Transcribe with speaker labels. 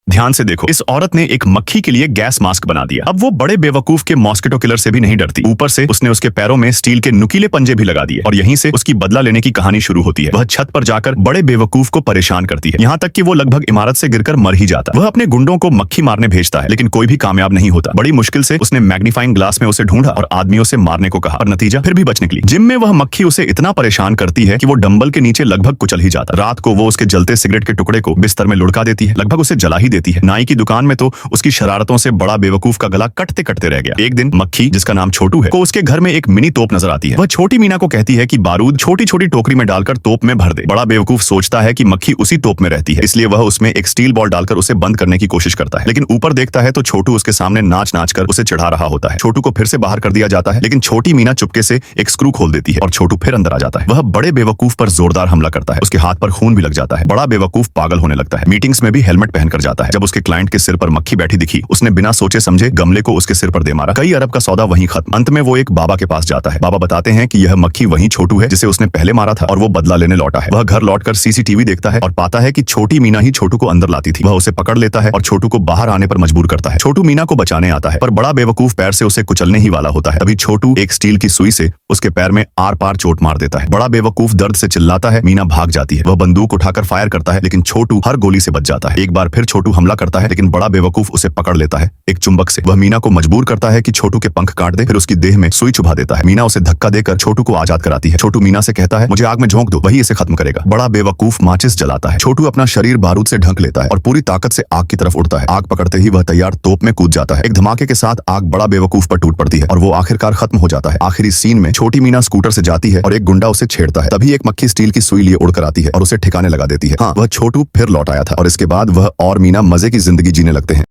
Speaker 1: ध्यान से देखो, इस औरत ने एक मक्खी के लिए गैस मास्क बना दिया। अब वो बड़े बेवकूफ के मॉस्किटो किलर से भी नहीं डरती, ऊपर से उसने उसके पैरों में स्टील के नुकीले पंजे भी लगा दिए और यहीं से उसकी बदला लेने की कहानी शुरू होती है। वह छत पर जाकर बड़े बेवकूफ को परेशान करती है, यहाँ तक कि वो लगभग इमारत से गिरकर मर ही जाता है। वह अपने गुंडों को मक्खी मारने भेजता है, लेकिन कोई भी कामयाब नहीं होता। बड़ी मुश्किल से उसने मैग्नीफाइंग ग्लास में उसे ढूंढा और आदमियों से मारने को कहा, और नतीजा फिर भी बच निकली। जिम में वह मक्खी उसे इतना परेशान करती है कि वो डंबल के नीचे लगभग कुचल ही जाता। रात को वो उसके जलते सिगरेट के टुकड़े को बिस्तर में लुढ़का देती है, लगभग उसे जला ही देती है। नाई की दुकान में तो उसकी शरारतों से बड़ा बेवकूफ का गला कटते कटते रह गया। एक दिन मक्खी, जिसका नाम छोटू है, को उसके घर में एक मिनी तोप नजर आती है। वह छोटी मीना को कहती है कि बारूद छोटी छोटी टोकरी में डालकर तोप में भर दे। बड़ा बेवकूफ सोचता है कि मक्खी उसी तोप में रहती है, इसलिए वह उसमें एक स्टील बॉल डालकर उसे बंद करने की कोशिश करता है, लेकिन ऊपर देखता है तो छोटू उसके सामने नाच नाच कर उसे चढ़ा रहा होता है। छोटू को फिर से बाहर कर दिया जाता है, लेकिन छोटी मीना चुपके से एक स्क्रू खोल देती है और छोटू फिर अंदर आ जाता है। वह बड़े बेवकूफ पर जोरदार हमला करता है, उसके हाथ पर खून भी लग जाता है। बड़ा बेवकूफ पागल होने लगता है, मीटिंग्स में भी हेलमेट पहनकर जाता है। जब उसके क्लाइंट के सिर पर मक्खी बैठी दिखी, उसने बिना सोचे समझे गमले को उसके सिर पर दे मारा। कई अरब का सौदा वहीं खत्म। अंत में वो एक बाबा के पास जाता है। बाबा बताते हैं कि यह मक्खी वही छोटू है जिसे उसने पहले मारा था और वो बदला लेने लौटा है। वह घर लौटकर सीसीटीवी देखता है और पाता है कि छोटी मीना ही छोटू को अंदर लाती थी। वह उसे पकड़ लेता है और छोटू को बाहर आने पर मजबूर करता है। छोटू मीना को बचाने आता है, पर बड़ा बेवकूफ पैर से उसे कुचलने ही वाला होता है। तभी छोटू एक स्टील की सुई से उसके पैर में आर पार चोट मार देता है। बड़ा बेवकूफ दर्द से चिल्लाता है। मीना भाग जाती है। वह बंदूक उठाकर फायर करता है, लेकिन छोटू हर गोली से बच जाता है। एक बार फिर छोटू हमला करता है, लेकिन बड़ा बेवकूफ उसे पकड़ लेता है एक चुंबक से। वह मीना को मजबूर करता है कि छोटू के पंख काट दे, फिर उसकी देह में सुई चुभा देता है। मीना उसे धक्का देकर छोटू को आजाद कराती है। छोटू मीना से कहता है, मुझे आग में झोंक दो, वही इसे खत्म करेगा। बड़ा बेवकूफ माचिस जलाता है। छोटू अपना शरीर बारूद से ढक लेता है और पूरी ताकत से आग की तरफ उड़ता है। आग पकड़ते ही वह तैयार तोप में कूद जाता है। एक धमाके के साथ आग बड़ा बेवकूफ पर टूट पड़ती है और वो आखिरकार खत्म हो जाता है। आखिरी सीन में छोटी मीना स्कूटर से जाती है और एक गुंडा उसे छेड़ता है। तभी एक मक्खी स्टील की सुई लिए उड़कर आती है और उसे ठिकाने लगा देती है। हाँ, वह छोटू फिर लौट आया था और इसके बाद वह और मीना मजे की जिंदगी जीने लगते हैं।